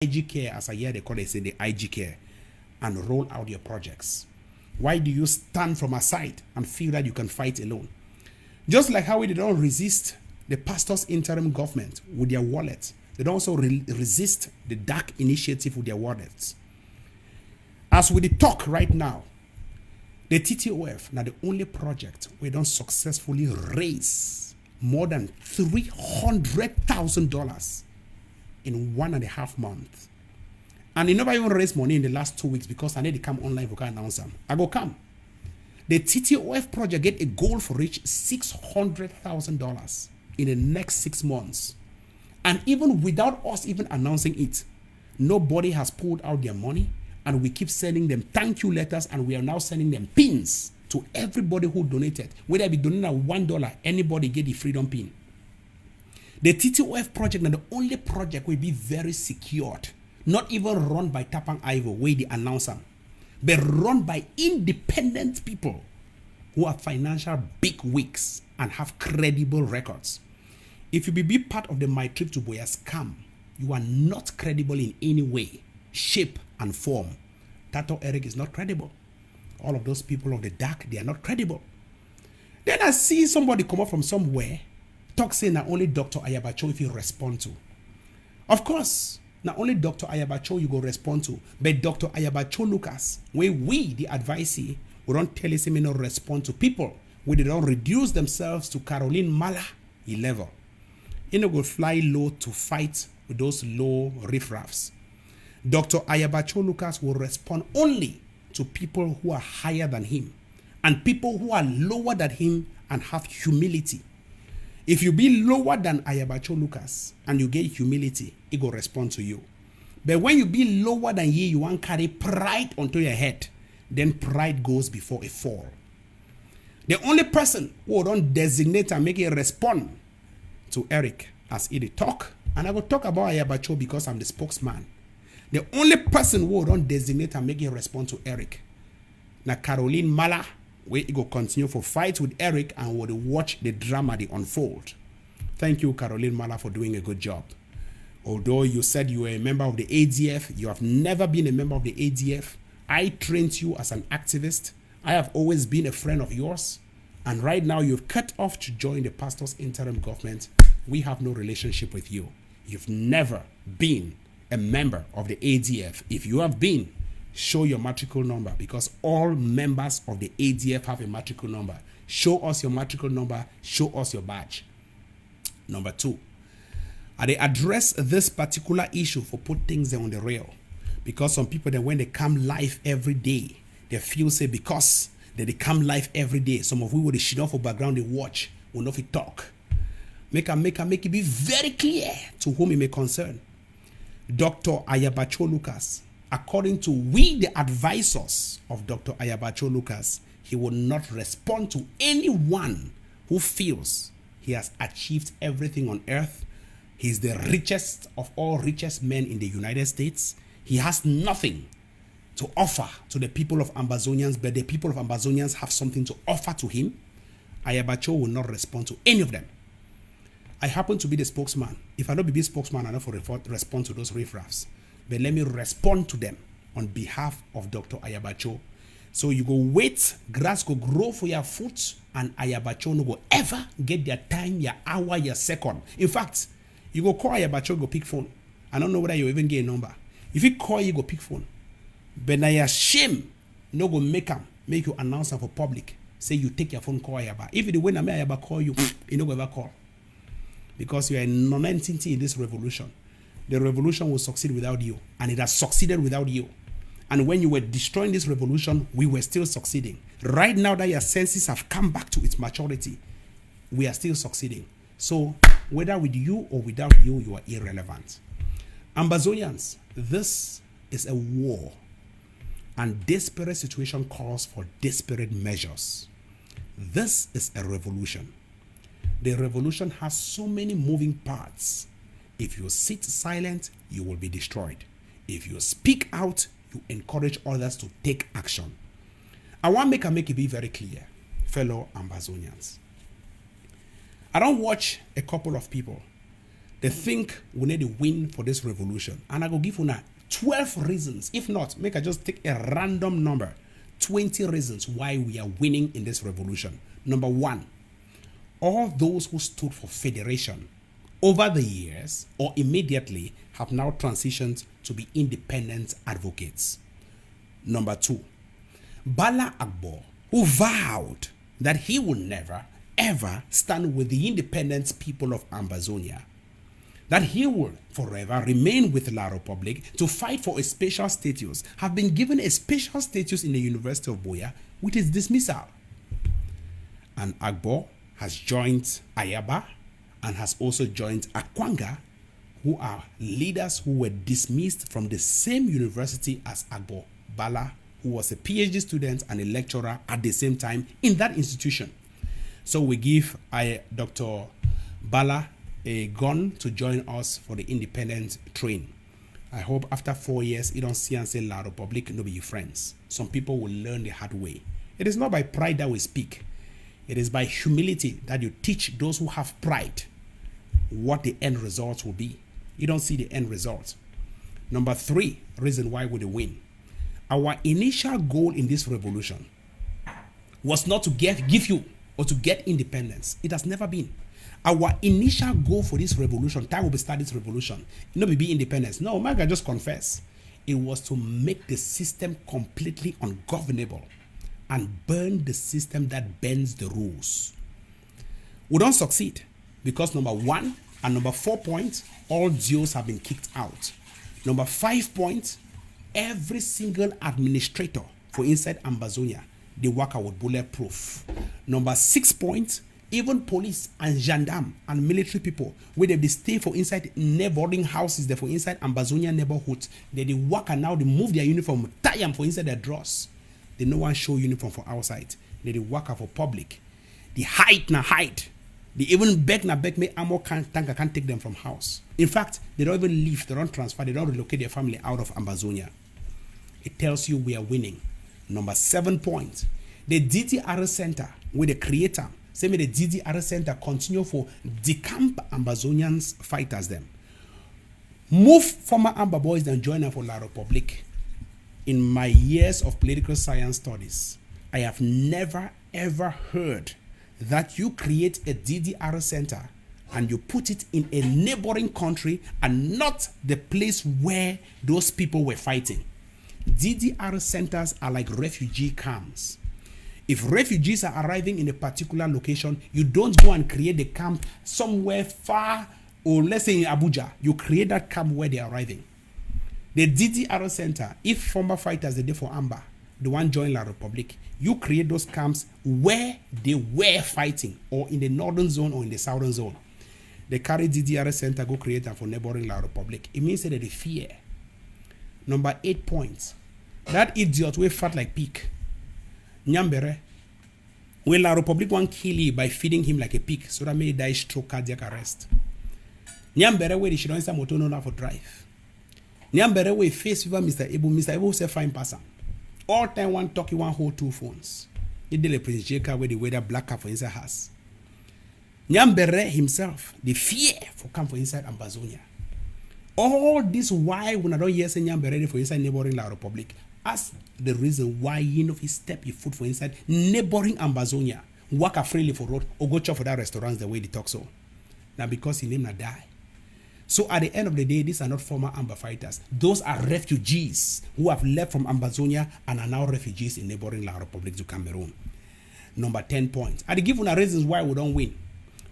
IG care, as I hear they call it, say the IG care, and roll out your projects? Why do you stand from aside and feel that you can fight alone? Just like how they don't resist the pastor's interim government with their wallets, they don't also resist the dark initiative with their wallets. As we talk right now, the TTOF now the only project we don't successfully raise more than $300,000 in 1.5 months. And he never even raised money in the last 2 weeks because I need to come online for announce them. I go come. The TTOF project get a goal for reach $600,000 in the next 6 months. And even without us even announcing it, nobody has pulled out their money, and we keep sending them thank you letters, and we are now sending them pins to everybody who donated. Whether it be donating $1, anybody get the freedom pin. The TTOF project now the only project will be very secured, not even run by Tapan Ivo, where the announcer, but run by independent people who are financial big wigs and have credible records. If you be part of the My Trip to Boya scam, you are not credible in any way, shape, and form. Tato Eric is not credible. All of those people of the dark, they are not credible. Then I see somebody come up from somewhere, talk saying that only Dr. Ayabacho if you respond to. Of course, not only Dr. Ayabacho you go respond to, but Dr. Ayabacho Lucas, where we, the advisee, we don't tell us him not respond to people, where they don't reduce themselves to Caroline Mala level. You know, go fly low to fight with those low riffraffs. Dr. Ayabacho Lucas will respond only to people who are higher than him and people who are lower than him and have humility. If you be lower than Ayabacho Lucas and you get humility, it will respond to you. But when you be lower than you want carry pride onto your head, then pride goes before a fall. The only person who don't designate and make a respond to Eric as he talk, and I will talk about Ayabacho because I'm the spokesman. The only person who don't designate and make a response to Eric, now Caroline Mala, where he go continue for fight with Eric and will watch the drama they unfold. Thank you, Caroline Mala, for doing a good job. Although you said you were a member of the ADF, you have never been a member of the ADF. I trained you as an activist. I have always been a friend of yours. And right now you've cut off to join the pastor's interim government. We have no relationship with you. You've never been a member of the ADF. If you have been, show your matricle number, because all members of the ADF have a matricle number. Show us your matricle number, show us your badge. Number 2, they address this particular issue for put things on the rail, because some people that when they come live every day, they feel say because they come live every day, some of we will shit off for background they watch, will not talk. Make it be very clear to whom it may concern. Dr. Ayabacho Lucas, according to we the advisors of Dr. Ayabacho Lucas, he will not respond to anyone who feels he has achieved everything on earth. He's the richest of all richest men in the United States. He has nothing to offer to the people of Ambazonians, but the people of Ambazonians have something to offer to him. Ayabacho will not respond to any of them. I happen to be the spokesman. If I don't be the spokesman, I don't respond to those riffraffs. But let me respond to them on behalf of Dr. Ayabacho. So you go wait, grass go grow for your foot, and Ayabacho no go ever get their time, your hour, your second. In fact, you go call Ayabacho, go pick phone. I don't know whether you even get a number. If you call, you go pick phone. But now your shame no go make you announce for public. Say you take your phone, call Ayaba. If it when Ayaba call you, you no go ever call. Because you are a non-entity in this revolution. The revolution will succeed without you. And it has succeeded without you. And when you were destroying this revolution, we were still succeeding. Right now that your senses have come back to its maturity, we are still succeeding. So whether with you or without you, you are irrelevant. Ambazonians, this is a war. And desperate situation calls for desperate measures. This is a revolution. The revolution has so many moving parts. If you sit silent, you will be destroyed. If you speak out, you encourage others to take action. I want to make it be very clear, fellow Ambazonians. I don't watch a couple of people They think we need a win for this revolution. And I go give you 12 reasons. If not, make I just take a random number. 20 reasons why we are winning in this revolution. Number 1, all those who stood for federation over the years or immediately have now transitioned to be independent advocates. Number 2, Bala Agbo, who vowed that he would never, ever stand with the independent people of Ambazonia, that he will forever remain with La Republic to fight for a special status, have been given a special status in the University of Buea with his dismissal. And Agbo has joined Ayaba and has also joined Akwanga, who are leaders who were dismissed from the same university as Agbo Bala, who was a PhD student and a lecturer at the same time in that institution. So we give Dr. Bala a gun to join us for the independent train. I hope after 4 years, you don't see and say La Republic, no be your friends. Some people will learn the hard way. It is not by pride that we speak. It is by humility that you teach those who have pride what the end result will be. You don't see the end result. Number 3, reason why we win. Our initial goal in this revolution was not to give you or to get independence. It has never been. Our initial goal for this revolution, time will be start this revolution, it not be independence. No, Mike, I just confess. It was to make the system completely ungovernable and burn the system that bends the rules. We don't succeed because number 1 and number 4 points, all Jews have been kicked out. Number 5 point, every single administrator for inside Ambazonia, they work out with bulletproof. Number 6 point, even police and gendarme and military people, where they stay for inside neighboring houses, they for inside Ambazonia neighborhoods, they work and now they move their uniform, tie them for inside their drawers. They no one show uniform for outside. They work out for public. The height na height. They even beg me ammo tanker can't take them from house. In fact, they don't even leave, they don't transfer, they don't relocate their family out of Ambazonia. It tells you we are winning. Number 7 point, the DDR Center, where the creator, say me the DDR Center continue for decamp Ambazonians fighters them. Move former Amba boys and join them for La Republic. In my years of political science studies, I have never ever heard that you create a DDR center and you put it in a neighboring country and not the place where those people were fighting. DDR centers are like refugee camps. If refugees are arriving in a particular location, you don't go and create the camp somewhere far, or let's say in Abuja, you create that camp where they are arriving. The DDR center, if former fighters they did for Amba, the one join La Republic, you create those camps where they were fighting, or in the northern zone or in the southern zone. They carry DDR center, go create them for neighboring La Republic. It means that they fear. Number 8 points. That idiot will fat like pig. Nyambere, will La Republic want kill you by feeding him like a pig, so that may die stroke cardiac arrest. Nyambere, where they should not motor no for drive. Nyambere, we face with Mr. Ebu say fine person. All time one talking, one hold 2 phones. He did a Prince Jaka where the weather black cap for inside house. Nyambere himself, the fear for come for inside Ambazonia. All this why when I don't hear say Nyambere for inside neighboring La Republic, as the reason why you know he step your foot for inside neighboring Ambazonia, walk a freely for road or go chop for that restaurants the way they talk so. Now because he name not die. So at the end of the day, these are not former Amba fighters. Those are refugees who have left from Ambazonia and are now refugees in neighboring La Republic to Cameroon. Number 10 points. I give you the reasons why we don't win.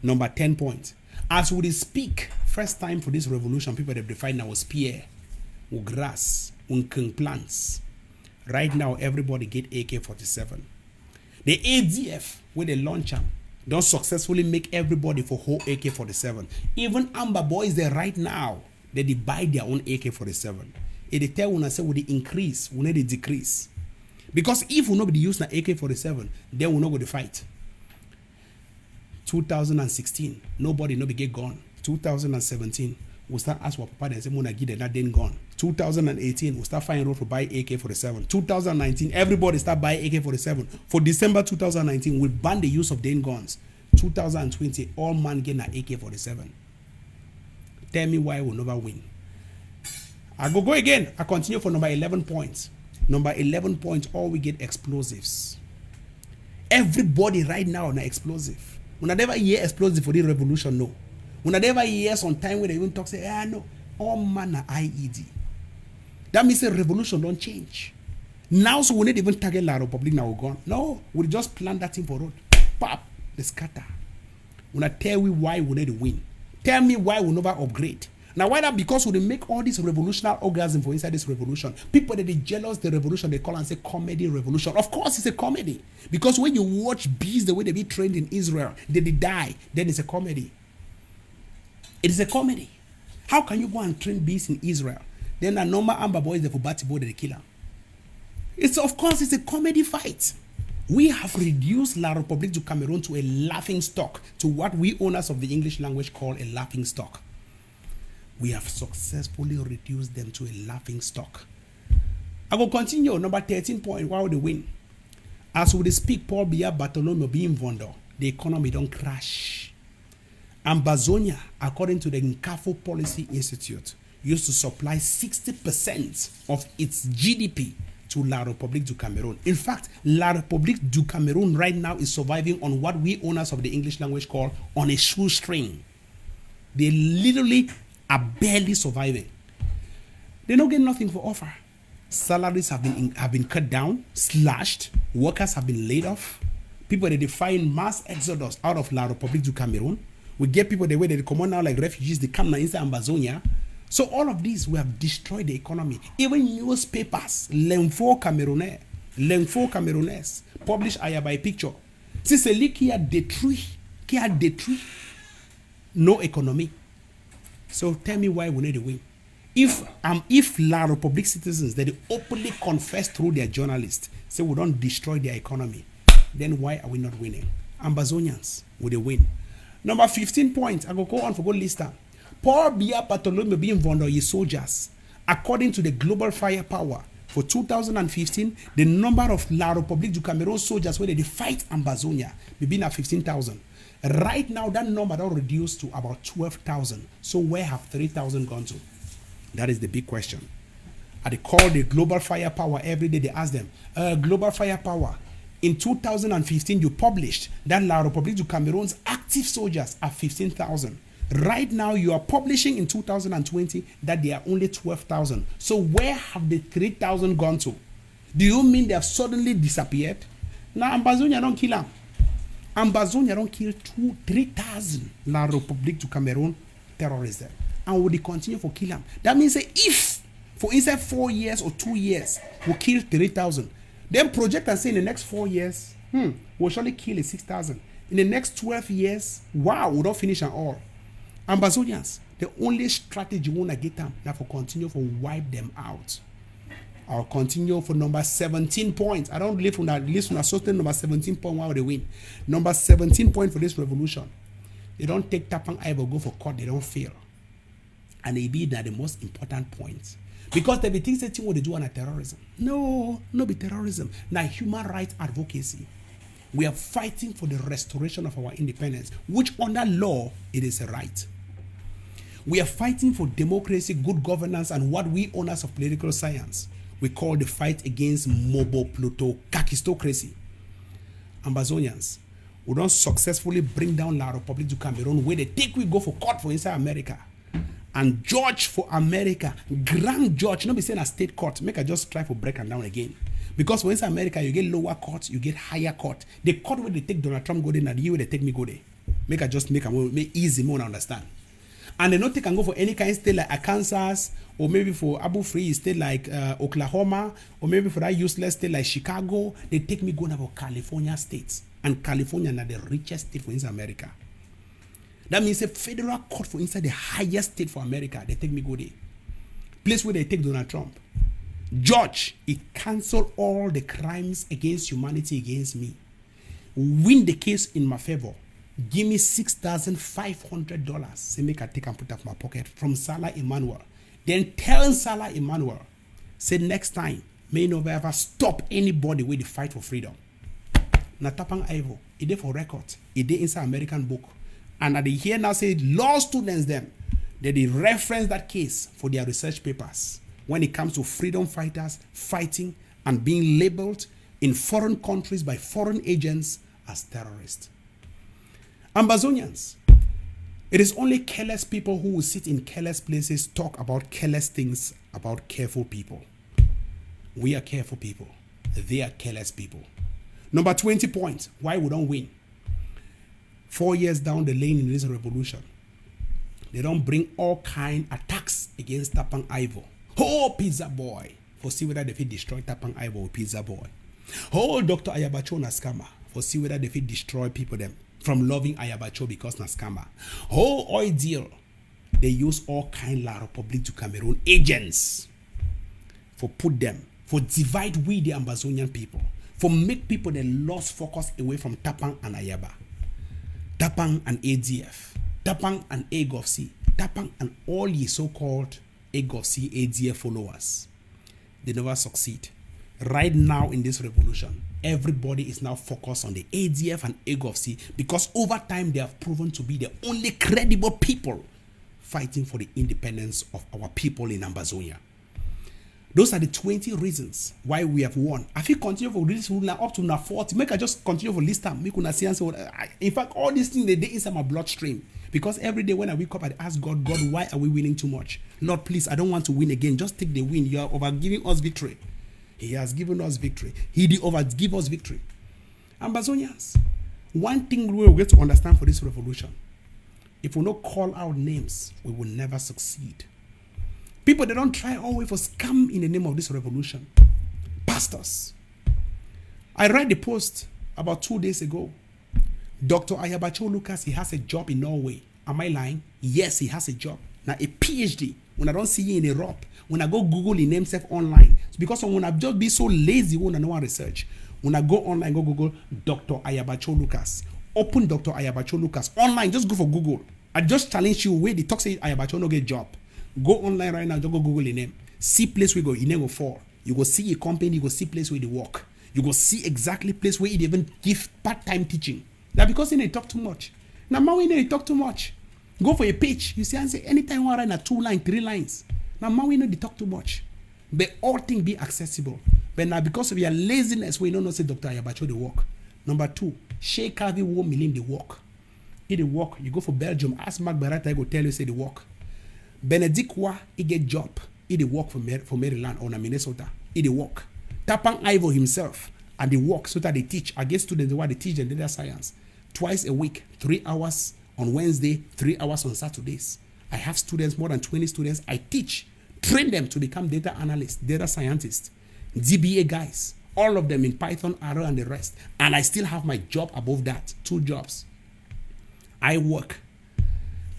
Number 10 points. As we speak, first time for this revolution, people that define now spear, or grass, or plants. Right now, everybody get AK-47. The ADF, where they launch them, don't successfully make everybody for whole AK-47. Even Amba boys there right now, they buy their own AK-47. If they tell when say will they increase, will they decrease? Because if we not be using the AK-47, then we not go to fight. 2016, nobody no be get gone. 2017, we start ask what papa and say mona give them that then gone. 2018, we start finding road to buy AK-47. 2019, everybody start buying AK-47. For December 2019, we ban the use of den guns. 2020, all man get an AK-47. Tell me why we'll never win. I go again. I continue for number 11 points. Number 11 points, all we get explosives. Everybody right now on explosive. When I never hear explosive for the revolution, no. When I never hear some time when they even talk, say, no. All manner IED. That means the revolution don't change. Now, so we need even target La Republic now we're gone. No, we just plan that thing for road. Pop, the scatter. When I tell you why we need to win. Tell me why we never upgrade. Now, why that? Because we make all this revolutionary orgasm for inside this revolution. People that are jealous the revolution, they call and say comedy revolution. Of course, it's a comedy. Because when you watch bees the way they be trained in Israel, they die, then it's a comedy. It is a comedy. How can you go and train bees in Israel? Then a normal Amber boys, they for batty boy, they kill them. It's, of course, it's a comedy fight. We have reduced La Republique du Cameroon to a laughing stock, to what we owners of the English language call a laughing stock. We have successfully reduced them to a laughing stock. I will continue. Number 13 point, why would they win? As we speak, Paul Biya Bartholomew being Vondo, the economy don't crash. Ambazonia, according to the Nkafo Policy Institute, used to supply 60% of its GDP to La Republique du Cameroon. In fact, La Republique du Cameroon right now is surviving on what we owners of the English language call on a shoestring. They literally are barely surviving. They don't get nothing for offer. Salaries have been cut down, slashed. Workers have been laid off. People that define mass exodus out of La Republique du Cameroon. We get people the way they come on now like refugees. They come now inside Ambazonia. So all of these, we have destroyed the economy. Even newspapers, l'info camerounaise, publish aya by picture. C'est celui qui a détruit no economy. So tell me why we need to win. If La Republique citizens that they openly confess through their journalists say we don't destroy their economy, then why are we not winning? Ambazonians, will they win? Number 15 points. I go on for good lister. Paul Biya Bartholomew being Vondo ye soldiers. According to the global firepower for 2015, the number of La Republique du Cameroon soldiers where they fight Ambazonia be been at 15,000. Right now, that number don't reduce to about 12,000. So where have 3,000 gone to? That is the big question. They call the global firepower every day. They ask them, global firepower. In 2015, you published that La Republique du Cameroon's active soldiers are 15,000. Right now, you are publishing in 2020 that they are only 12,000. So where have the 3,000 gone to? Do you mean they have suddenly disappeared? Now, Ambazonia don't kill them. Ambazonia don't kill 3,000 La Republique du Cameroon terrorists there. And will they continue for kill them? That means that if, for inside 4 years or 2 years, we kill 3,000, then project and say in the next 4 years, we'll surely kill 6,000. In the next 12 years, wow, we don't finish at all. Ambazonians, the only strategy we want to get them now for continue for wipe them out. I'll continue for number 17 points. I don't believe from that list from a certain number 17 point why they win. Number 17 point for this revolution. They don't take Tapan Ivo go for court, they don't fail. And they be that the most important point. Because they be things that what they do on a terrorism. No be terrorism. Now human rights advocacy. We are fighting for the restoration of our independence, which under law, it is a right. We are fighting for democracy, good governance, and what we owners of political science, we call the fight against mobo-pluto-kakistocracy. Ambazonians, we don't successfully bring down La Republique du Cameroon where they think we go for court for inside America. And judge for America, grand judge, not be saying a state court, make I just try for break and down again. Because for inside America, you get lower court, you get higher court. The court where they take Donald Trump go there, and the year where they take me go there. Make I just make easy, more understand. And they not take and go for any kind of state like Arkansas, or maybe for Abu Free state like Oklahoma, or maybe for that useless state like Chicago. They take me go now for California states. And California is the richest state for inside America. That means a federal court for inside the highest state for America. They take me go there. Place where they take Donald Trump. Judge, he cancel all the crimes against humanity against me. Win the case in my favor. Give me $6,500. Say make I take and put up my pocket from Salah Emmanuel. Then tell Salah Emmanuel, say next time, may never ever stop anybody with the fight for freedom. Now Tapan Ivo, it did for record. It did inside American book. And at the here now say law students them. They reference that case for their research papers when it comes to freedom fighters fighting and being labeled in foreign countries by foreign agents as terrorists. Ambazonians, it is only careless people who will sit in careless places talk about careless things about careful people. We are careful people. They are careless people. Number 20 point, why we don't win. 4 years down the lane in this revolution, they don't bring all kind attacks against Tapan Ivo. Oh, Pizza Boy. For see whether they fit destroy Tapan Ivo or Pizza Boy. Oh, Dr. Ayabacho na scammer. For see whether they fit destroy people them from loving Ayabacho because na scammer. Oh, oil deal. They use all kind La Republic to Cameroon agents for put them, for divide we the Ambazonian people, for make people they lost focus away from Tapan and Ayaba. Tapan and ADF. Tapan and AGOFC. Tapan and all ye so-called AGOFC, ADF followers. They never succeed. Right now in this revolution, everybody is now focused on the ADF and AGOFC because over time they have proven to be the only credible people fighting for the independence of our people in Ambazonia. Those are the 20 reasons why we have won. I feel continue for this rule up to now 40. Make I just continue for list time. Make una see and say, in fact, all these things they inside my bloodstream. Because every day when I wake up, I ask God, why are we winning too much? Lord, please, I don't want to win again. Just take the win. You are over giving us victory. He has given us victory. He did over give us victory. Ambazonians, one thing we will get to understand for this revolution: if we don't call out names, we will never succeed. People, they don't try always for scam in the name of this revolution. Pastors. I read the post about 2 days ago. Dr. Ayabacho Lucas, he has a job in Norway. Am I lying? Yes, he has a job. Now, a PhD. When I don't see you in Europe, when I go Google his name self online, it's because when I just be so lazy when I know research. When I go online, go Google Dr. Ayabacho Lucas. Open Dr. Ayabacho Lucas online. Just go for Google. I just challenge you where the talk say Ayabacho no get job. Go online right now, just go Google your name. See place where your name will fall. You go see a company, you go see place where they work. You go see exactly place where they even give part-time teaching. That's because they talk too much. Now, man, we know talk too much. Go for a page. You see and say, anytime you write 2 lines, 3 lines. Now, man, we know they talk too much. But all things be accessible. But now, because of your laziness, we don't know say Dr. Ayabacho they work. Number 2, Sheikh Harvey 1 million they work. If they work, you go for Belgium, ask Mark Barata, I go tell you, say they work. Benedict Wa, he get job. He work for Maryland or Minnesota. He work. Tapan Ivo himself, and they work so that they teach. I get students why they teach them data science twice a week, 3 hours on Wednesday, 3 hours on Saturdays. I have students, more than 20 students. I teach, train them to become data analysts, data scientists, DBA guys, all of them in Python, R, and the rest. And I still have my job above that, 2 jobs. I work.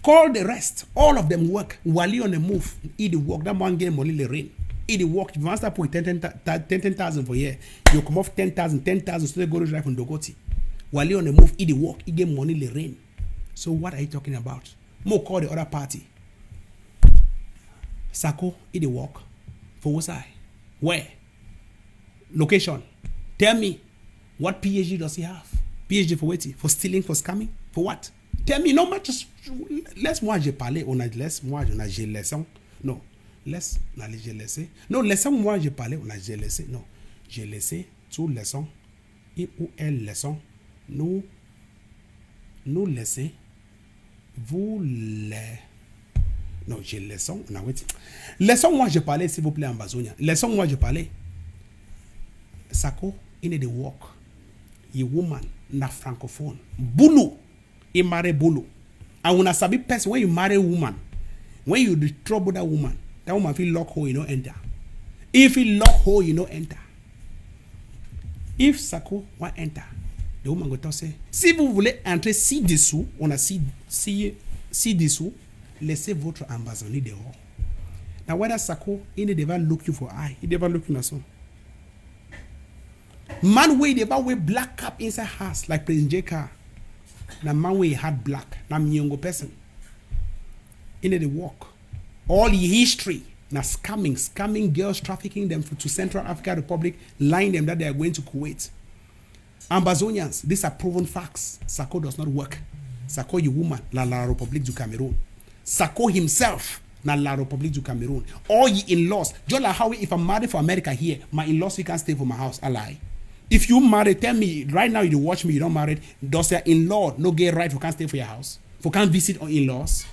Call the rest. All of them work. Wali on the move. He the work. That man get money the rain. He the work. If you want to put 10,000 for a year, you come off 10,000, so they go to drive on Dogoti. Wali on the move. He the work. He get money the rain. So what are you talking about? More call the other party. Sako, he the work. For what side? Where? Location. Tell me. What PhD does he have? PhD for what? For stealing, for scamming? For what? Tell me, non, just laisse-moi je parler, laisse-moi je laissons. Non, j'ai laissé. Non, laissez-moi je parler, j'ai laissé. Non, j'ai laissé, tu laissons, il ou elle laissons, nous laissez, vous les. Non, j'ai laissons, on a oui. Laissons-moi je parler, s'il vous plaît, Ambazonia. Laissons-moi je parler. Sako, il est de work. A woman, na francophone. Boulot. He marry bolo. And when I sabi person, when you marry a woman, when you trouble that woman feel lock hole, you don't enter. If he lock hole, you don't enter. If Sako want enter, the woman go to say, si vous voulez entrer ci-dessous, on a ci-dessous, laissez votre Ambazonie dehors. Now whether Sako, he never look you for eye, he never look you na so. Man way never wear black cap inside house like President J.K. Na man we had black, na myongo person. In the work. All the history, na scamming girls, trafficking them to Central African Republic, lying them that they are going to Kuwait. Ambazonians, these are proven facts. Sako does not work. Sako, you woman, la Republique du Cameroon. Sako himself na La Republique du Cameroon. All ye in-laws. Just like how if I'm married for America here, my in-laws you can't stay for my house. I lie. If you married, tell me right now you watch me, you don't married, does your in-law no get right for can't stay for your house? For can't visit on in-laws?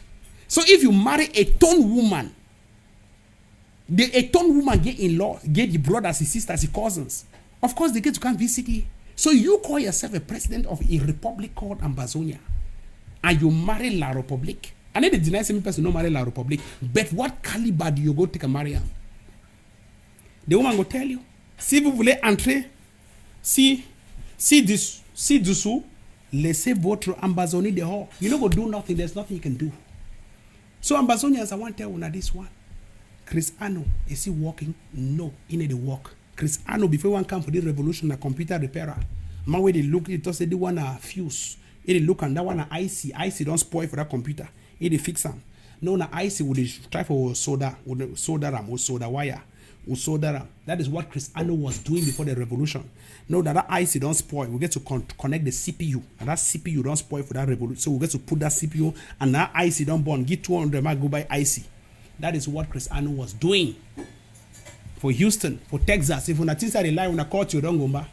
So if you marry a tone woman, a tone woman get in-law, get the brothers, the sisters, the cousins. Of course they get to come visit you. So you call yourself a president of a republic called Ambazonia, and you marry La Republique. I need to deny some person no marry La Republique. But what caliber do you go take a marry her? The woman will tell you, si vous voulez entrer, si dessous, laissez votre Ambazonie dehors. You no go do nothing. There's nothing you can do. So Ambazonians, I want to tell you this one. Chris Ano, is he working? No, he need to work. Chris Ano, before one come for this revolution, a computer repairer. Man, where they look, it just say they want a fuse. They look and that one a IC. IC don't spoil for that computer. They fix them. No, na IC would try for solder ram or solder wire or solder ram. That is what Chris Ano was doing before the revolution. No, that IC don't spoil. We get to connect the CPU, and that CPU don't spoil for that revolution. So we get to put that CPU and that IC don't burn. Get 200 mark, go buy IC. That is what Chris Ano was doing for Houston, for Texas. If you not inside the lie, when I call you, don't go back.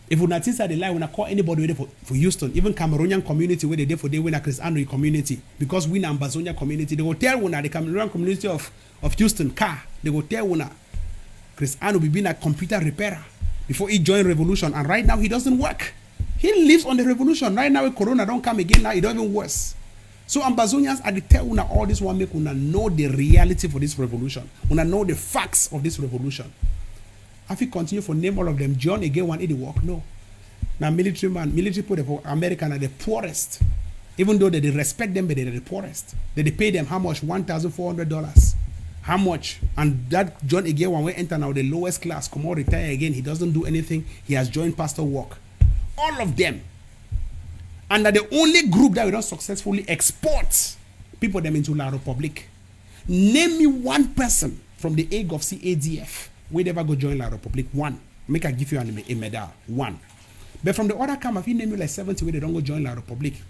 If you not inside the lie, when I call anybody for Houston, even Cameroonian community where they did for they win a Chris Ano community, because we in Ambazonia community, they will tell one the Cameroonian community of Houston car, they will tell one Chris Ano be being a computer repairer before he joined revolution, and right now he doesn't work. He lives on the revolution. Right now, if Corona don't come again, now it don't even worse. So Ambazonians are the tell una all this one make una know the reality for this revolution. Una know the facts of this revolution. If you continue for name all of them, John again want it work? No. Now military people for America are the poorest. Even though they respect them, but they're the poorest. They pay them how much? $1,400. How much? And that John again when we enter now the lowest class, come on, retire again. He doesn't do anything. He has joined pastor work. All of them. And that the only group that we don't successfully export people them into La Republique. Name me one person from the age of ADF we never go join La Republique. One. Make I give you a medal. One. But from the other camp, if you name me like 70 where they don't go join La Republique.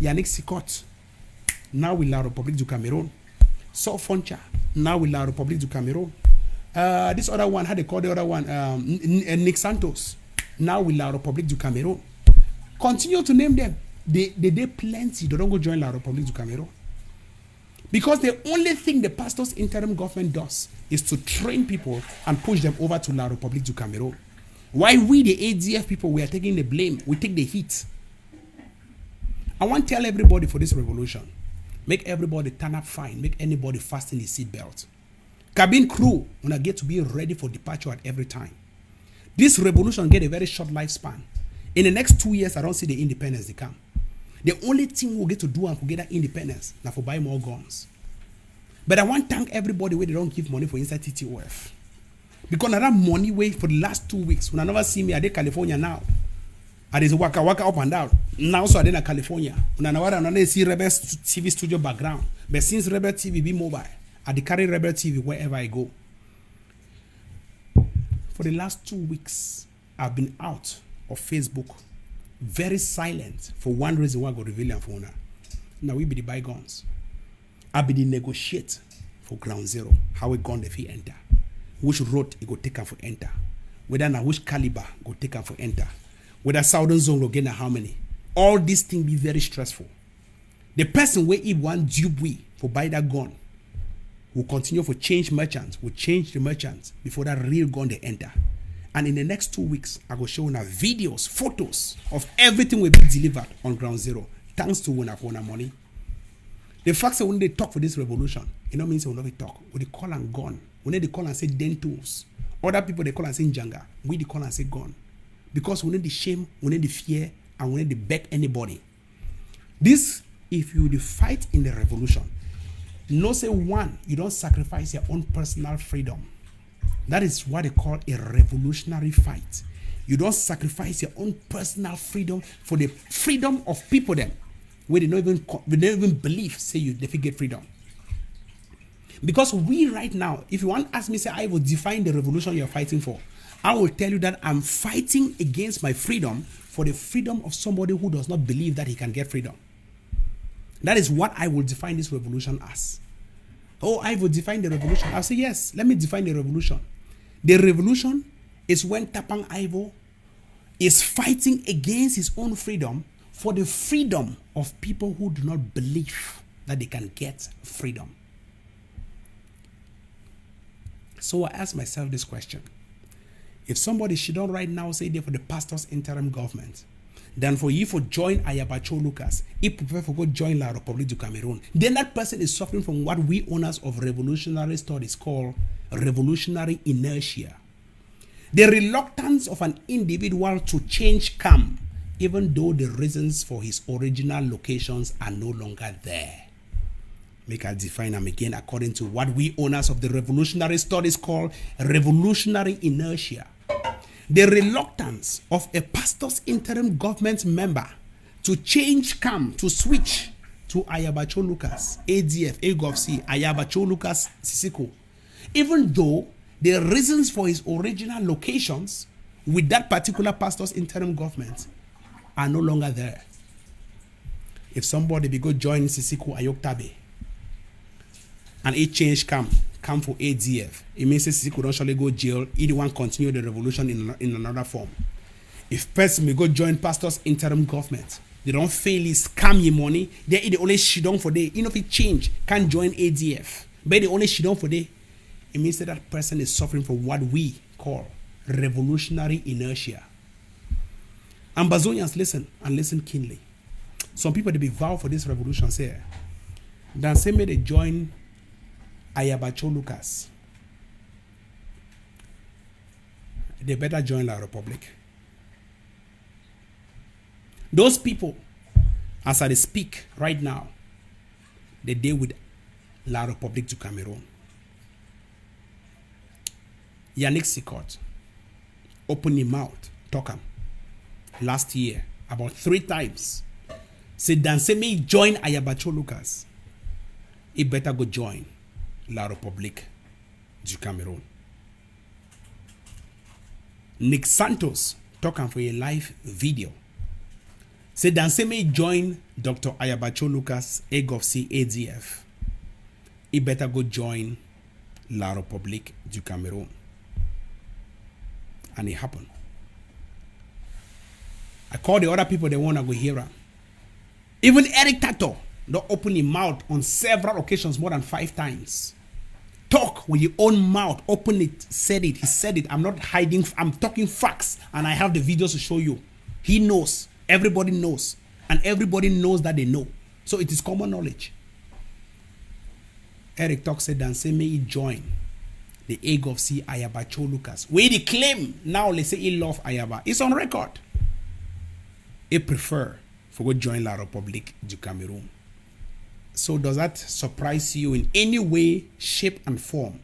Yannick Sikot. Now with La Republique du Cameroon. Saul Foncha. Now with La Republique du Cameroon. This other one, how they call the other one? Nick Santos. Now with La Republique du Cameroon. Continue to name them. They plenty. They don't go join La Republique du Cameroon. Because the only thing the pastor's interim government does is to train people and push them over to La Republique du Cameroon. While we, the ADF people, we are taking the blame. We take the heat. I want to tell everybody for this revolution, make everybody turn up fine. Make anybody fasten his seatbelt. Cabin crew, when I get to be ready for departure at every time. This revolution get a very short lifespan. In the next 2 years, I don't see the independence they come. The only thing we'll get to do and for get that independence now for buy more guns. But I want to thank everybody where they don't give money for inside TTOF. Because I have money way for the last 2 weeks. When I never see me, I did California now. I did waka up and down. Now so I did in California. When I see Rebel TV studio background. But since Rebel TV be mobile, I did carry Rebel TV wherever I go. For the last 2 weeks, I've been out of Facebook, very silent for one reason why I got reveal and for now we be the bygones. I be the negotiate for ground zero. How we gun the fee enter. Which road it go take for enter. Whether now which caliber go take for enter. Whether southern zone go get how many. All these things be very stressful. The person where he want dupe we for buy that gun will continue for change merchants, will change the merchants before that real gun they enter. And in the next 2 weeks, I will show you videos, photos of everything will be delivered on ground zero. Thanks to one for money. The fact that when they talk for this revolution, it don't mean they will not talk. When they call and gun, when they call and say dentals, other people they call and say njanga, we they call and say gun. Because we need the shame, we need the fear, and we need to beg anybody. This, if you fight in the revolution, no say one, you don't sacrifice your own personal freedom. That is what they call a revolutionary fight. You don't sacrifice your own personal freedom for the freedom of people them, where they don't even believe, say you get freedom. Because we right now, if you want to ask me, say I will define the revolution you're fighting for, I will tell you that I'm fighting against my freedom for the freedom of somebody who does not believe that he can get freedom. That is what I will define this revolution as. Oh, I will define the revolution. I'll say, yes, let me define the revolution. The revolution is when Tapan Ivo is fighting against his own freedom for the freedom of people who do not believe that they can get freedom. So I ask myself this question. If somebody should not right now say they're for the pastor's interim government, then for you for join Ayabacho Lucas, if prefer for go join La République du Cameroon, then that person is suffering from what we owners of revolutionary studies call revolutionary inertia. The reluctance of an individual to change come, even though the reasons for his original locations are no longer there. Make I define them again according to what we owners of the revolutionary studies call revolutionary inertia. The reluctance of a pastor's interim government member to change come, to switch to Ayabacho Lucas, ADF, AGOFC, Ayabacho Lucas, Sisiko, even though the reasons for his original locations with that particular pastor's interim government are no longer there. If somebody be go join Sisiko Ayoktabe and it change come for ADF, it means Sisiko don't surely go jail, anyone continue the revolution in another form. If person may go join pastor's interim government, they don't fail is scam your money, they only shidon for day. If it change, can't join ADF, but they only shidon for day. It means that person is suffering from what we call revolutionary inertia. Ambazonians, listen and listen keenly. Some people they be vow for this revolution say, then say may they join Ayabacho Lucas. They better join La République. Those people, as I speak right now, they deal with La République du Cameroon. Yannick Sikot open his mouth, talk him. Last year, about 3 times, said Danse may join Ayabacho Lucas. He better go join La République du Cameroon. Nick Santos talking for a live video. Said Danse may join Dr. Ayabacho Lucas, AGOFC, ADF. He better go join La République du Cameroon. And it happened. I call the other people, they want to go hear him. Even Eric Tato don't open his mouth on several occasions, more than 5 times. Talk with your own mouth, open it, said it, he said it. I'm not hiding, I'm talking facts, and I have the videos to show you. He knows, everybody knows, and everybody knows that they know. So it is common knowledge. Eric Talk said, and say, may he join the AGOFC Ayabacho Lucas. Where they claim now, let's say he love Ayaba. It's on record. He prefer for go join La République du Cameroon. So does that surprise you in any way, shape, and form?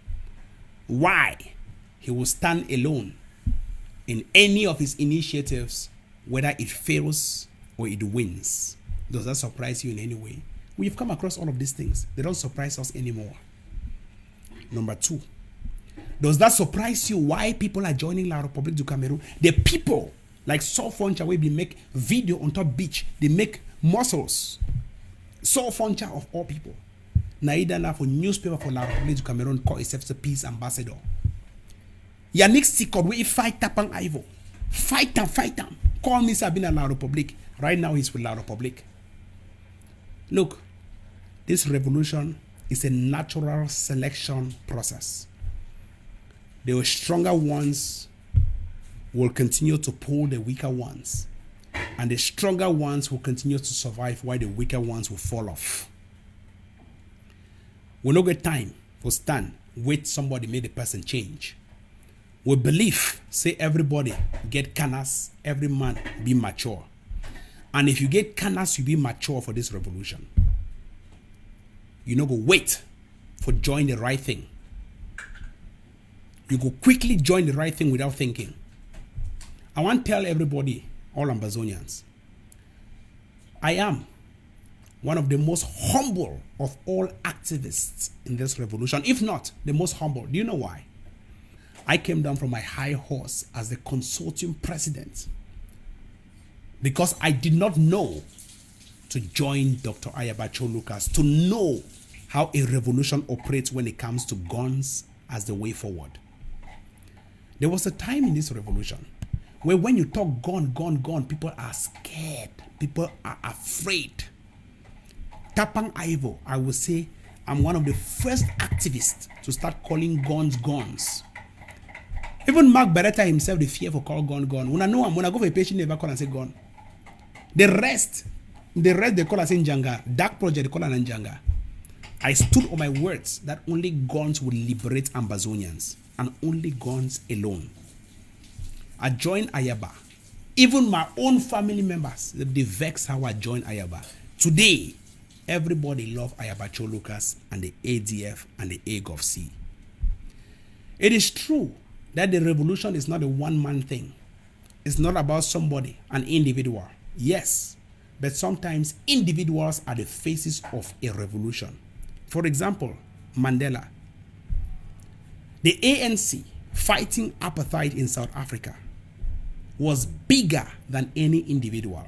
Why he will stand alone in any of his initiatives, whether it fails or it wins? Does that surprise you in any way? We've come across all of these things. They don't surprise us anymore. Number 2, does that surprise you why people are joining La République du Cameroon? The people like Saul Foncha will be make video on top beach. They make muscles. Saul Foncha of all people. Naida na for newspaper for La République du Cameroon call himself a peace ambassador. Yannick Sikot will fight Tapan Ivo. Fight him. Call me Sabina La République. Right now he's with La République. Look, this revolution is a natural selection process. The stronger ones will continue to pull the weaker ones, and the stronger ones will continue to survive while the weaker ones will fall off. We don't get time for stand, wait somebody make the person change. We believe, say everybody get canas, every man be mature. And if you get canas, you be mature for this revolution. You no go wait for join the right thing. You go quickly join the right thing without thinking. I want to tell everybody, all Ambazonians, I am one of the most humble of all activists in this revolution, if not the most humble. Do you know why? I came down from my high horse as the consortium president because I did not know to join Dr. Ayabacho Lucas to know how a revolution operates when it comes to guns as the way forward. There was a time in this revolution where when you talk gun, people are scared. People are afraid. Tapan Ivo, I would say, I'm one of the first activists to start calling guns. Even Mark Beretta himself, the fear for call gun. When I know him, when I go for a patient, never call and say gun. The rest they call us in Njanga. Dark project, they call us in Njanga. I stood on my words that only guns will liberate Ambazonians, and only guns alone. I joined Ayaba. Even my own family members, they vex how I joined Ayaba. Today, everybody love Ayabacho Lucas and the ADF and the AGOV-C. It is true that the revolution is not a one-man thing. It's not about somebody, an individual. Yes, but sometimes individuals are the faces of a revolution. For example, Mandela. The ANC fighting apartheid in South Africa was bigger than any individual.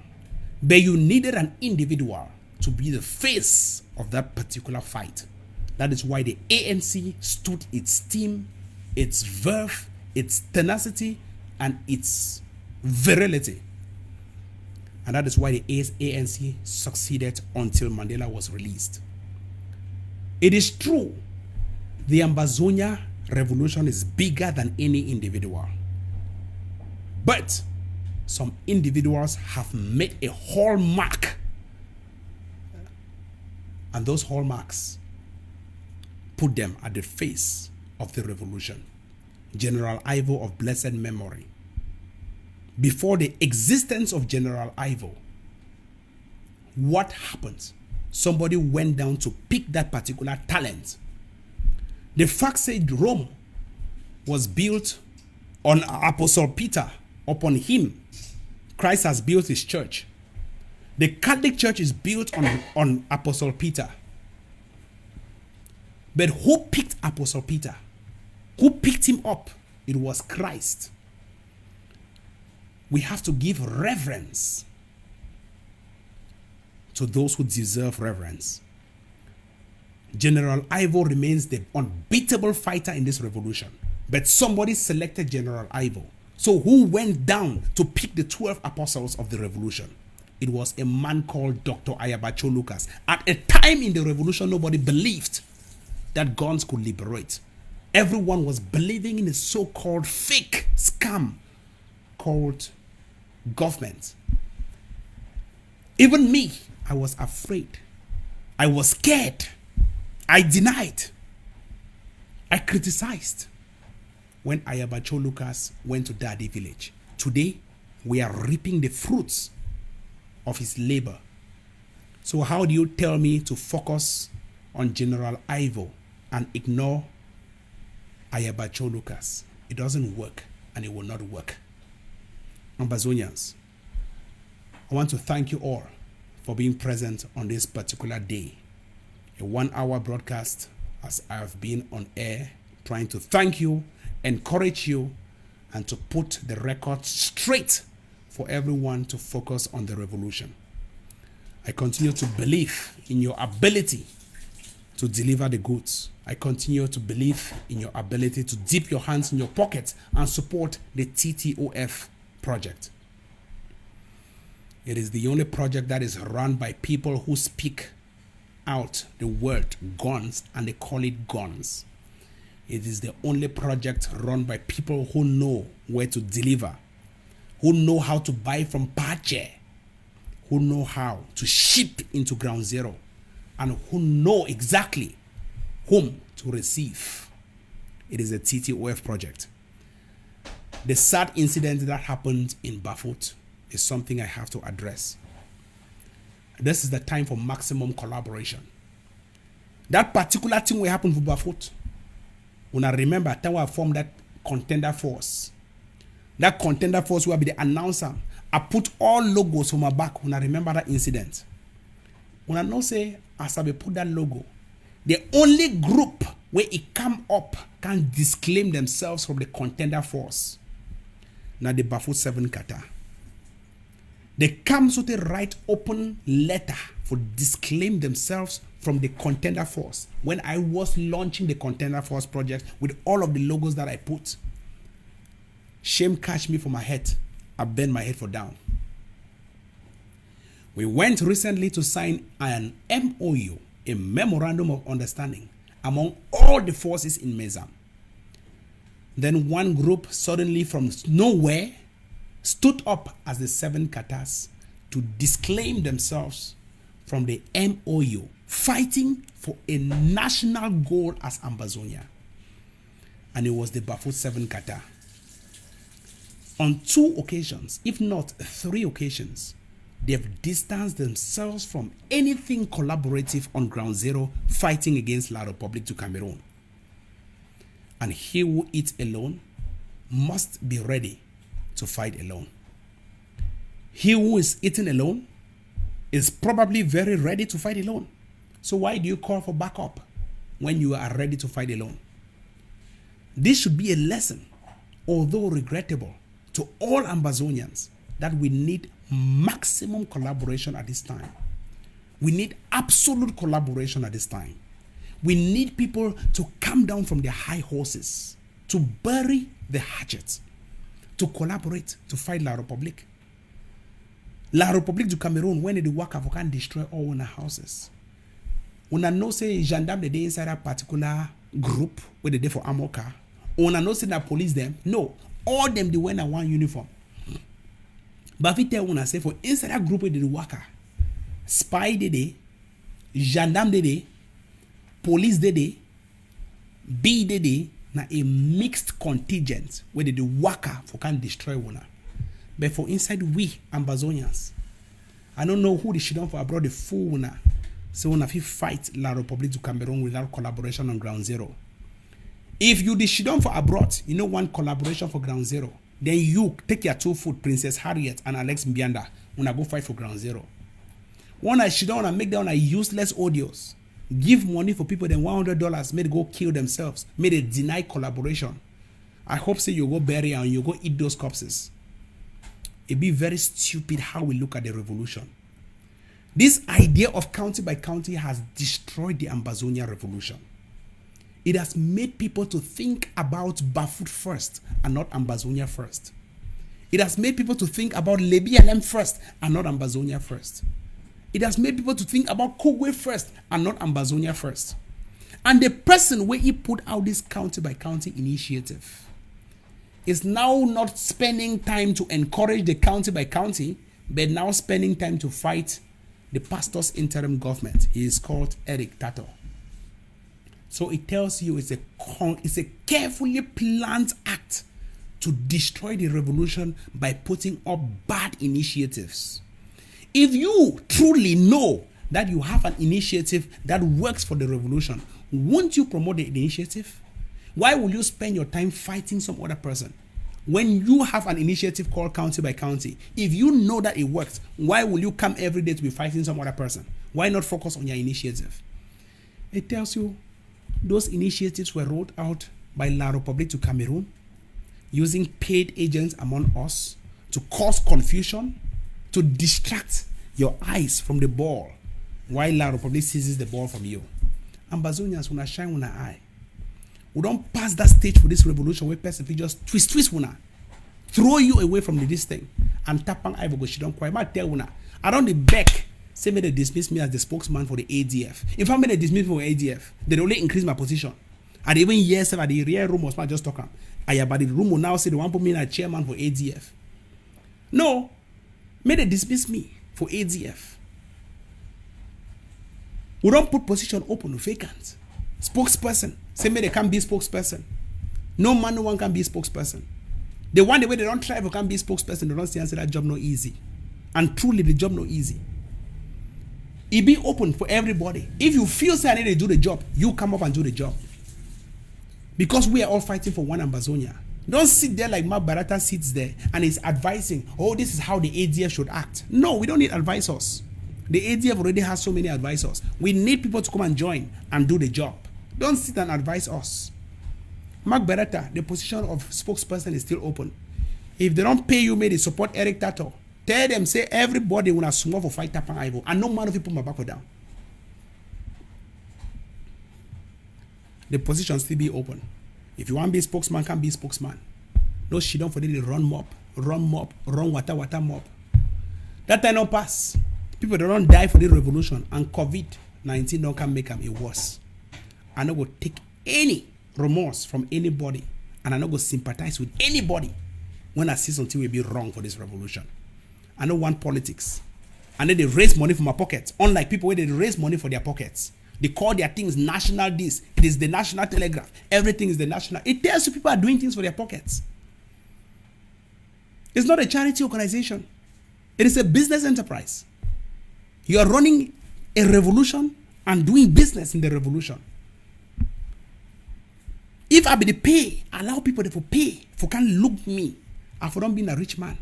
But you needed an individual to be the face of that particular fight. That is why the ANC stood its steam, its verve, its tenacity, and its virility. And that is why the ANC succeeded until Mandela was released. It is true, the Ambazonia revolution is bigger than any individual. But some individuals have made a hallmark. And those hallmarks put them at the face of the revolution. General Ivo of blessed memory. Before the existence of General Ivo, what happened? Somebody went down to pick that particular talent. The fact said Rome was built on Apostle Peter. Upon him, Christ has built his church. The Catholic Church is built on Apostle Peter. But who picked Apostle Peter? Who picked him up? It was Christ. We have to give reverence to those who deserve reverence. General Ivo remains the unbeatable fighter in this revolution. But somebody selected General Ivo. So who went down to pick the 12 apostles of the revolution? It was a man called Dr. Ayabacho Lucas. At a time in the revolution, nobody believed that guns could liberate. Everyone was believing in a so-called fake scam called government. Even me, I was afraid. I was scared. I denied. I criticized when Ayabacho Lucas went to Dadi village. Today, we are reaping the fruits of his labor. So how do you tell me to focus on General Ivo and ignore Ayabacho Lucas? It doesn't work, and it will not work. Ambazonians, I want to thank you all for being present on this particular day. A 1-hour broadcast as I have been on air trying to thank you, encourage you, and to put the record straight for everyone to focus on the revolution. I continue to believe in your ability to deliver the goods. I continue to believe in your ability to dip your hands in your pockets and support the TTOF project. It is the only project that is run by people who speak out the word guns and they call it guns. It is the only project run by people who know where to deliver, who know how to buy from Pache, who know how to ship into ground zero, and who know exactly whom to receive. It is a TTOF project. The sad incident that happened in Bafut is something I have to address. This is the time for maximum collaboration. That particular thing will happen for Bafut. When I remember, time I formed that contender force. That contender force will be the announcer. I put all logos on my back when I remember that incident. When I know say, as I put that logo, the only group where it come up can disclaim themselves from the contender force. Now the Bafut 7 Kata. They come to the right open letter for disclaim themselves from the contender force when I was launching the contender force project with all of the logos that I put. Shame catch me for my head. I bend my head for down. We went recently to sign an MOU, a memorandum of understanding, among all the forces in Mezam. Then one group suddenly from nowhere stood up as the 7 Qatas to disclaim themselves from the MOU, fighting for a national goal as Ambazonia. And it was the Bafut 7 Qatar. On 2 occasions, if not 3 occasions, they have distanced themselves from anything collaborative on ground zero fighting against La Republique du Cameroon. And he who eats alone must be ready to fight alone. He who is eating alone is probably very ready to fight alone. So why do you call for backup when you are ready to fight alone? This should be a lesson, although regrettable, to all Ambazonians that we need maximum collaboration at this time. We need absolute collaboration at this time. We need people to come down from their high horses, to bury the hatchet, to collaborate, to fight La Republique. La Republique du Cameroon, when they work, can destroy all our houses. Una know say gendarme they dey inside a particular group where they dey for Amoka. Una know say that police them. No, all them they wear one uniform. But if you tell una say for inside that group where they work, spy they dey, gendarme they dey, police they dey, B they dey, na a mixed contingent where they work for can destroy una. But for inside we Ambazonians, I don't know who they should for abroad the fool una. So when if fight La Republique du Cameroon without collaboration on ground zero. If you the shidon for abroad, you know one collaboration for ground zero. Then you take your 2 foot, Princess Harriet and Alex Mbianda, when I go fight for ground zero. One I shidon and make down a useless audios. Give money for people then $100, made go kill themselves, made they deny collaboration. I hope say you go bury and you go eat those corpses. It be very stupid how we look at the revolution. This idea of county by county has destroyed the Ambazonia revolution. It has made people to think about Bafut first and not Ambazonia first. It has made people to think about Lebialem first and not Ambazonia first. It has made people to think about Kogwe first and not Ambazonia first. And the person where he put out this county by county initiative is now not spending time to encourage the county by county, but now spending time to fight the pastor's interim government. He is called Eric Tato. So it tells you it's a carefully planned act to destroy the revolution by putting up bad initiatives. If you truly know that you have an initiative that works for the revolution, won't you promote the initiative? Why will you spend your time fighting some other person? When you have an initiative called county by county, if you know that it works, why will you come every day to be fighting some other person? Why not focus on your initiative? It tells you those initiatives were rolled out by La Republique du Cameroon using paid agents among us to cause confusion, to distract your eyes from the ball while La Republique seizes the ball from you. Ambazonians wanna shine on our eye. We don't pass that stage for this revolution where person just twist una, throw you away from this thing. And Tapan Ivo she don't cry. But tell una, I don't beg. Say me they dismiss me as the spokesman for the ADF. If I made a dismiss for ADF, they only increase my position. And even yes, at the real room was not just talking. I about the room will now say they want to put me as chairman for ADF. No, may they dismiss me for ADF. We don't put position open, vacant. Spokesperson. Say me they can't be spokesperson. No man, no one can be spokesperson. The one the way they don't try for can be spokesperson, they don't say that job no easy. And truly the job no easy. It be open for everybody. If you feel say I need to do the job, you come up and do the job. Because we are all fighting for one Ambazonia. Don't sit there like Mark Barata sits there and is advising, oh, this is how the ADF should act. No, we don't need advisors. The ADF already has so many advisors. We need people to come and join and do the job. Don't sit and advise us. Mark Barata, the position of spokesperson is still open. If they don't pay you, maybe support Eric Tato Tell them, say everybody when I small for fight Tapan Ivo. And no man of you put my back down. The position still be open. If you want to be spokesman, can be spokesman. No shit on for the run mob, run water mob. That time don't pass. People don't die for the revolution, and COVID-19 don't can make them it worse. I not go take any remorse from anybody, and I not go sympathize with anybody when I see something will be wrong for this revolution. I don't want politics. And then they raise money from my pockets. Unlike people where they raise money for their pockets. They call their things national this. It is the National Telegraph. Everything is the national. It tells you people are doing things for their pockets. It's not a charity organization. It is a business enterprise. You are running a revolution and doing business in the revolution. If I be the pay, allow people to pay for can't look me and for not being a rich man.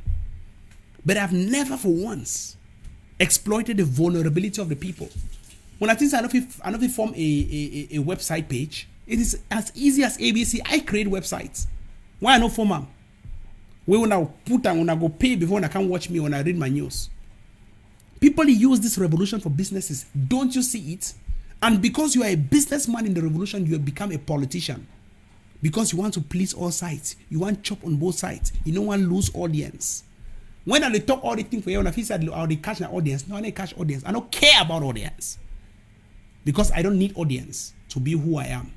But I've never for once exploited the vulnerability of the people. When I think I know if you form a website page, it is as easy as ABC. I create websites. Why I not form them? Where when I put and when I go pay before when I can watch me when I read my news. People use this revolution for businesses. Don't you see it? And because you are a businessman in the revolution, you have become a politician. Because you want to please all sides. You want chop on both sides. You don't want to lose audience. When I talk all the things for you, when I feel said I catch an audience, no, I don't catch audience. I don't care about audience. Because I don't need audience to be who I am.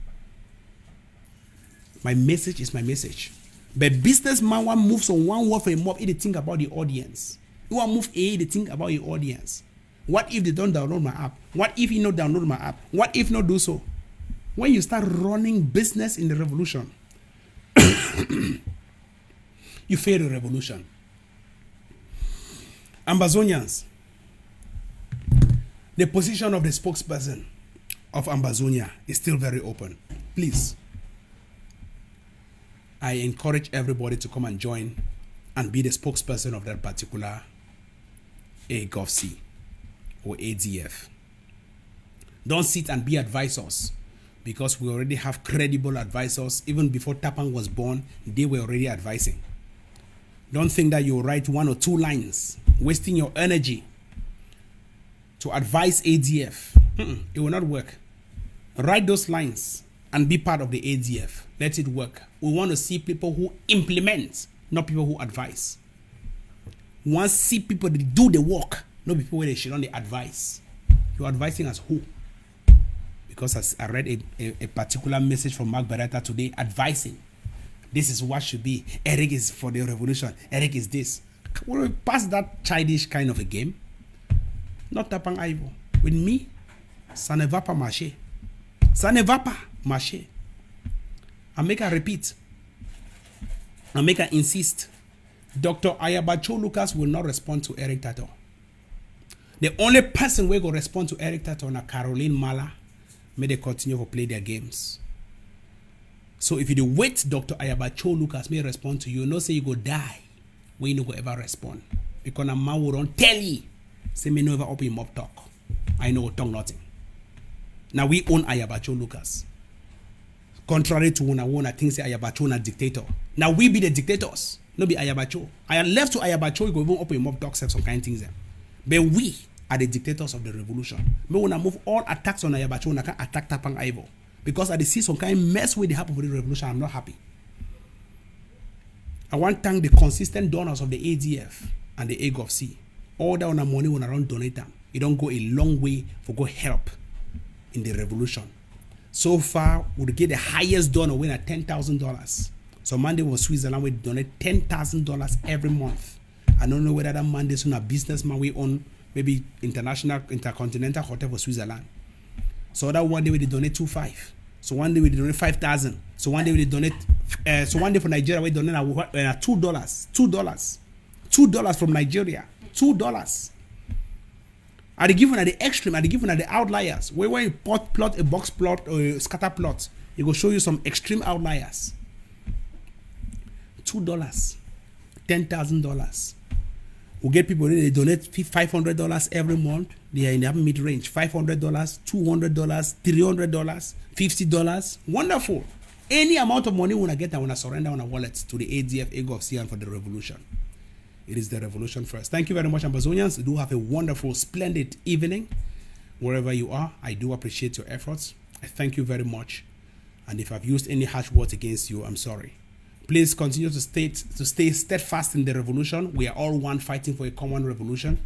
My message is my message. But businessman want moves on one word for a mob, they think about the audience. You want move A, they think about your audience. What if they don't download my app? What if you not download my app? What if not do so? When you start running business in the revolution, you fail the revolution. Ambazonians, the position of the spokesperson of Ambazonia is still very open. Please, I encourage everybody to come and join and be the spokesperson of that particular AGOVC or ADF. Don't sit and be advisors, because we already have credible advisors. Even before Tapan was born, they were already advising. Don't think that you write 1 or 2 lines, wasting your energy to advise ADF. It will not work. Write those lines and be part of the ADF. Let it work. We want to see people who implement, not people who advise. We want to see people that do the work, not people where they should only advise. You're advising as who? Because I read a particular message from Mark Beretta today advising. This is what should be. Eric is for the revolution. Eric is this. We'll pass that childish kind of a game. Not Tapan Ivo. With me, ça ne va pas marcher. Ça ne va pas marcher. I make her repeat. I make her insist. Dr. Ayabacho Lucas will not respond to Eric Tato. The only person who will respond to Eric Tato is Caroline Mala. May they continue to play their games. So if you do wait, Dr. Ayabacho Lucas may respond to you. No say you go die when you no go ever respond. Because a man will don't tell you. Say me no ever open mob talk. I know tongue nothing. Now we own Ayabacho Lucas. Contrary to one think say Ayabacho na dictator. Now we be the dictators. No be Ayabacho. I left to Ayabacho, you go even open mob talk, some kind of things there. But we are the dictators of the revolution. Me wanna move all attacks on Ayabacho and I can attack Tapan Ivo. Because I see some kind of mess with the happen for the revolution, I'm not happy. I want to thank the consistent donors of the ADF and the AGOVC. All that on the money when I don't donate them. It don't go a long way for go help in the revolution. So far, we get the highest donor win at $10,000. So Monday was Switzerland, we donate $10,000 every month. I don't know whether that Monday's on a businessman we own maybe intercontinental hotel for Switzerland. So that one day we donate 2,500. So one day we donate 5,000. So one day we donate. So one day for Nigeria we donate $2. $2 from Nigeria. $2. Are they given at the extreme? Are they given at the outliers? When you plot a box plot or a scatter plot, it will show you some extreme outliers. $2, $10,000. We get people they donate $500 every month. They are in the mid range. $500, $200, $300, $50. Wonderful. Any amount of money when I get, I want to surrender on a wallet to the ADF, AGOVC, and for the revolution. It is the revolution first. Thank you very much, Ambazonians. Do have a wonderful, splendid evening wherever you are. I do appreciate your efforts. I thank you very much. And if I've used any harsh words against you, I'm sorry. Please continue to stay steadfast in the revolution. We are all one, fighting for a common revolution.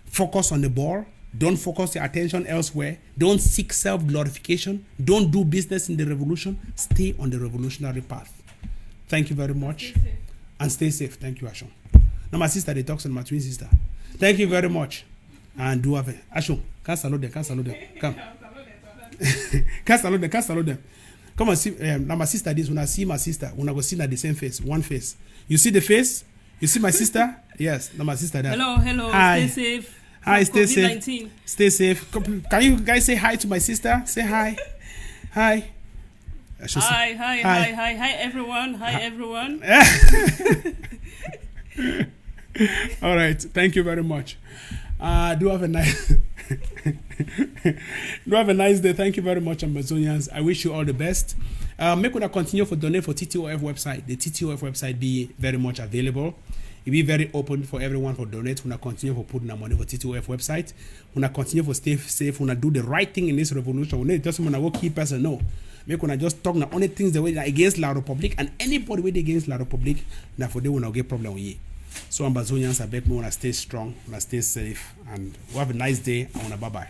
Focus on the ball. Don't focus your attention elsewhere. Don't seek self-glorification. Don't do business in the revolution. Stay on the revolutionary path. Thank you very much. And stay safe. Thank you, Ashon. Now, my sister, they talk to my twin sister. Thank you very much. And do have it. Ashon, can't salute them. Come. Can't salute them. Come and see. Now, my sister, this, when I see my sister, when I go see at the same face, one face. You see the face? You see my sister? Yes. Now, my sister, that. Hello. Hi. Stay safe. Hi, stay COVID-19. safe. Stay safe. Can you guys say hi to my sister? Say hi. Hi. Hi, everyone. All right. Thank you very much. Do have a nice day. Thank you very much, Amazonians. I wish you all the best. Make una continue for donate for TTOF website. The TTOF website be very much available. It be very open for everyone for donate. Una continue for putting our money for TTOF website. Una continue for stay safe. Una do the right thing in this revolution. Una just wanna go keep person no. Make una just talk na only things the way against La Republic, and anybody with against La Republic, now for they will not get problem with you. So Ambazonians, I beg me wanna stay strong, wanna stay safe, and have a nice day. I wanna bye bye.